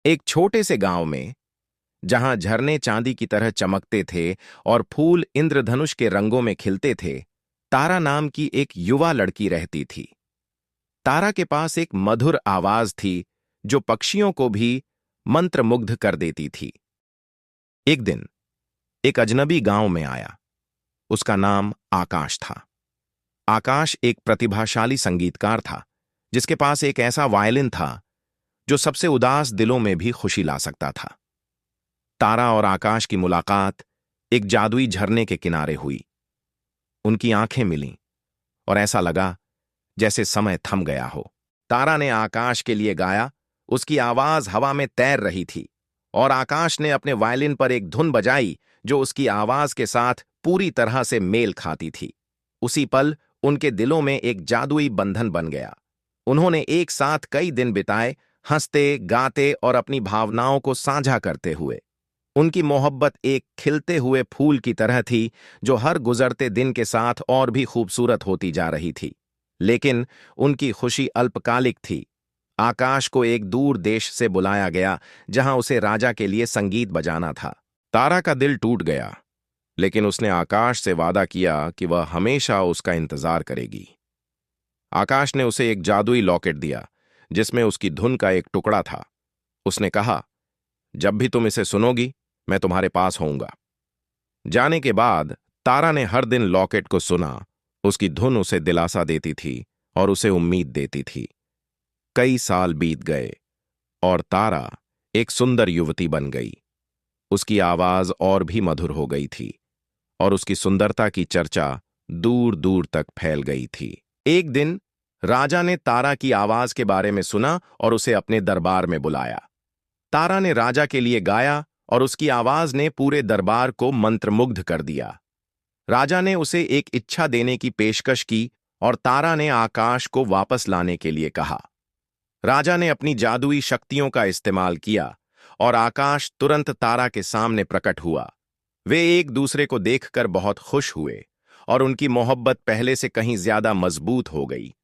एक छोटे से गांव में, जहां झरने चांदी की तरह चमकते थे और फूल इंद्रधनुष के रंगों में खिलते थे, तारा नाम की एक युवा लड़की रहती थी। तारा के पास एक मधुर आवाज थी जो पक्षियों को भी मंत्रमुग्ध कर देती थी। एक दिन एक अजनबी गांव में आया। उसका नाम आकाश था। आकाश एक प्रतिभाशाली संगीतकार था, जिसके पास एक ऐसा वायलिन था जो सबसे उदास दिलों में भी खुशी ला सकता था। तारा और आकाश की मुलाकात एक जादुई झरने के किनारे हुई। उनकी आंखें मिलीं और ऐसा लगा जैसे समय थम गया हो। तारा ने आकाश के लिए गाया, उसकी आवाज हवा में तैर रही थी, और आकाश ने अपने वायलिन पर एक धुन बजाई जो उसकी आवाज के साथ पूरी तरह से मेल खाती थी। उसी पल उनके दिलों में एक जादुई बंधन बन गया। उन्होंने एक साथ कई दिन बिताए, हंसते, गाते और अपनी भावनाओं को साझा करते हुए। उनकी मोहब्बत एक खिलते हुए फूल की तरह थी जो हर गुजरते दिन के साथ और भी खूबसूरत होती जा रही थी। लेकिन उनकी खुशी अल्पकालिक थी। आकाश को एक दूर देश से बुलाया गया, जहां उसे राजा के लिए संगीत बजाना था। तारा का दिल टूट गया, लेकिन उसने आकाश से वादा किया कि वह हमेशा उसका इंतजार करेगी। आकाश ने उसे एक जादुई लॉकेट दिया, जिसमें उसकी धुन का एक टुकड़ा था। उसने कहा, जब भी तुम इसे सुनोगी, मैं तुम्हारे पास होऊंगा। जाने के बाद तारा ने हर दिन लॉकेट को सुना। उसकी धुन उसे दिलासा देती थी और उसे उम्मीद देती थी। कई साल बीत गए और तारा एक सुंदर युवती बन गई। उसकी आवाज और भी मधुर हो गई थी और उसकी सुंदरता की चर्चा दूर दूर तक फैल गई थी। एक दिन राजा ने तारा की आवाज के बारे में सुना और उसे अपने दरबार में बुलाया। तारा ने राजा के लिए गाया और उसकी आवाज ने पूरे दरबार को मंत्रमुग्ध कर दिया। राजा ने उसे एक इच्छा देने की पेशकश की और तारा ने आकाश को वापस लाने के लिए कहा। राजा ने अपनी जादुई शक्तियों का इस्तेमाल किया और आकाश तुरंत तारा के सामने प्रकट हुआ। वे एक दूसरे को देखकर बहुत खुश हुए और उनकी मोहब्बत पहले से कहीं ज्यादा मजबूत हो गई।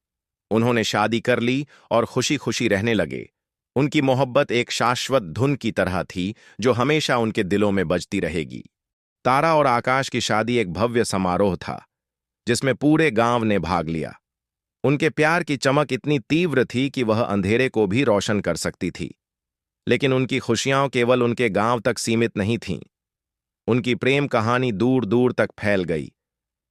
उन्होंने शादी कर ली और खुशी खुशी रहने लगे। उनकी मोहब्बत एक शाश्वत धुन की तरह थी जो हमेशा उनके दिलों में बजती रहेगी। तारा और आकाश की शादी एक भव्य समारोह था, जिसमें पूरे गांव ने भाग लिया। उनके प्यार की चमक इतनी तीव्र थी कि वह अंधेरे को भी रोशन कर सकती थी। लेकिन उनकी खुशियां केवल उनके गांव तक सीमित नहीं थीं। उनकी प्रेम कहानी दूर दूर तक फैल गई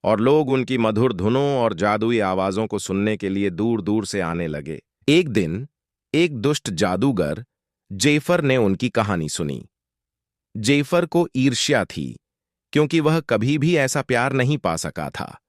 और लोग उनकी मधुर धुनों और जादुई आवाजों को सुनने के लिए दूर दूर से आने लगे। एक दिन एक दुष्ट जादूगर जेफर ने उनकी कहानी सुनी। जेफर को ईर्ष्या थी, क्योंकि वह कभी भी ऐसा प्यार नहीं पा सका था।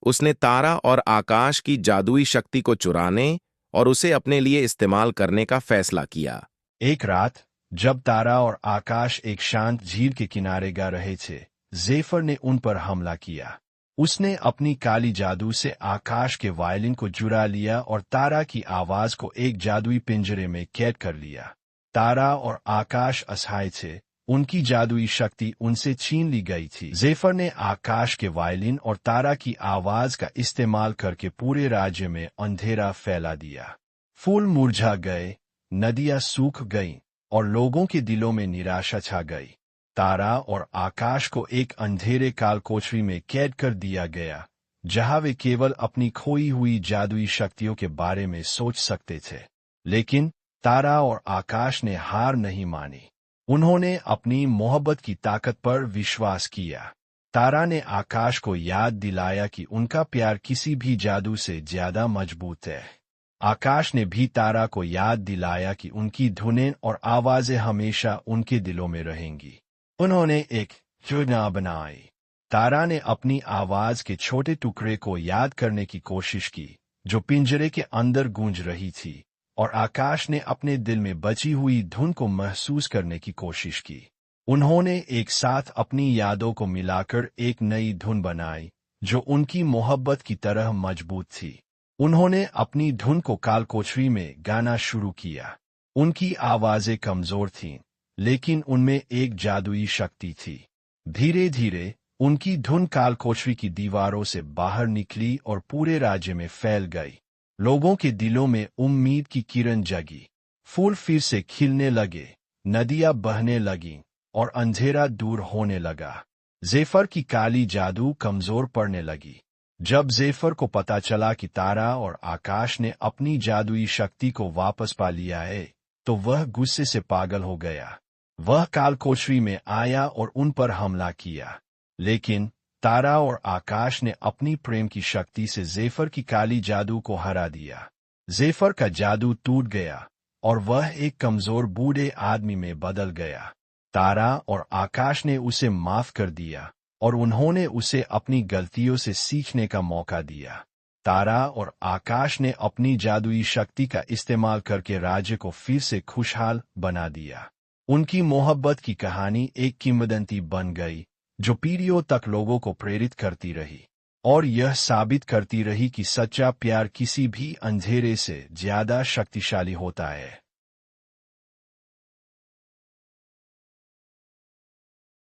उसने तारा और आकाश की जादुई शक्ति को चुराने और उसे अपने लिए इस्तेमाल करने का फैसला किया। एक रात जब तारा और आकाश एक शांत झील के किनारे गा रहे थे, जेफर ने उन पर हमला किया। उसने अपनी काली जादू से आकाश के वायलिन को चुरा लिया और तारा की आवाज को एक जादुई पिंजरे में कैद कर लिया। तारा और आकाश असहाय थे, उनकी जादुई शक्ति उनसे छीन ली गई थी। जेफर ने आकाश के वायलिन और तारा की आवाज का इस्तेमाल करके पूरे राज्य में अंधेरा फैला दिया। फूल मुरझा गए, नदियां सूख गईं और लोगों के दिलों में निराशा छा गई। तारा और आकाश को एक अंधेरे कालकोठरी में कैद कर दिया गया, जहां वे केवल अपनी खोई हुई जादुई शक्तियों के बारे में सोच सकते थे। लेकिन तारा और आकाश ने हार नहीं मानी। उन्होंने अपनी मोहब्बत की ताकत पर विश्वास किया। तारा ने आकाश को याद दिलाया कि उनका प्यार किसी भी जादू से ज्यादा मजबूत है। आकाश ने भी तारा को याद दिलाया कि उनकी धुनें और आवाजें हमेशा उनके दिलों में रहेंगी। उन्होंने एक योजना बनाई। तारा ने अपनी आवाज के छोटे टुकड़े को याद करने की कोशिश की, जो पिंजरे के अंदर गूंज रही थी, और आकाश ने अपने दिल में बची हुई धुन को महसूस करने की कोशिश की। उन्होंने एक साथ अपनी यादों को मिलाकर एक नई धुन बनाई, जो उनकी मोहब्बत की तरह मजबूत थी। उन्होंने अपनी धुन को कालकोठरी में गाना शुरू किया। उनकी आवाजें कमजोर थीं, लेकिन उनमें एक जादुई शक्ति थी। धीरे धीरे उनकी धुन कालकोठरी की दीवारों से बाहर निकली और पूरे राज्य में फैल गई। लोगों के दिलों में उम्मीद की किरण जगी। फूल फिर से खिलने लगे नदियां बहने लगीं और अंधेरा दूर होने लगा। जेफर की काली जादू कमजोर पड़ने लगी। जब जेफर को पता चला कि तारा और आकाश ने अपनी जादुई शक्ति को वापस पा लिया है, तो वह गुस्से से पागल हो गया। वह कालकोठरी में आया और उन पर हमला किया। लेकिन तारा और आकाश ने अपनी प्रेम की शक्ति से जेफर की काली जादू को हरा दिया। जेफर का जादू टूट गया और वह एक कमजोर बूढ़े आदमी में बदल गया। तारा और आकाश ने उसे माफ कर दिया और उन्होंने उसे अपनी गलतियों से सीखने का मौका दिया। तारा और आकाश ने अपनी जादुई शक्ति का इस्तेमाल करके राज्य को फिर से खुशहाल बना दिया। उनकी मोहब्बत की कहानी एक किंवदंती बन गई जो पीढ़ियों तक लोगों को प्रेरित करती रही और यह साबित करती रही कि सच्चा प्यार किसी भी अंधेरे से ज्यादा शक्तिशाली होता है।